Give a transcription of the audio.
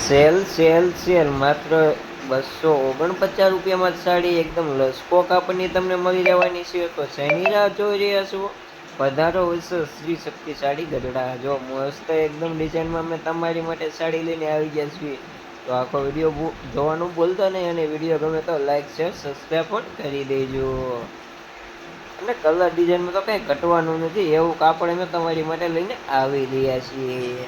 Sale sale sale માત્ર 249 રૂપિયામાં જ સાડી એકદમ લસકો કાપડની તમને મળી રહેવાની છે. તો શેની રાહ જોઈ રહ્યા છો? પધારો વિશે શ્રી શક્તિ સાડી ગઢડા. જો મસ્ત એકદમ ડિઝાઇનમાં અમે તમારી માટે સાડી લઈને આવી ગયા છીએ. તો આખો વિડીયો જોવાનું ભૂલતા નહીં, અને વિડીયો ગમે તો લાઈક શેર સબસ્ક્રાઈબ પણ કરી દેજો. અને કલર ડિઝાઇનમાં તો કંઈ ઘટવાનું નથી, એવું કાપડ અમે તમારી માટે લઈને આવી રહ્યા છીએ.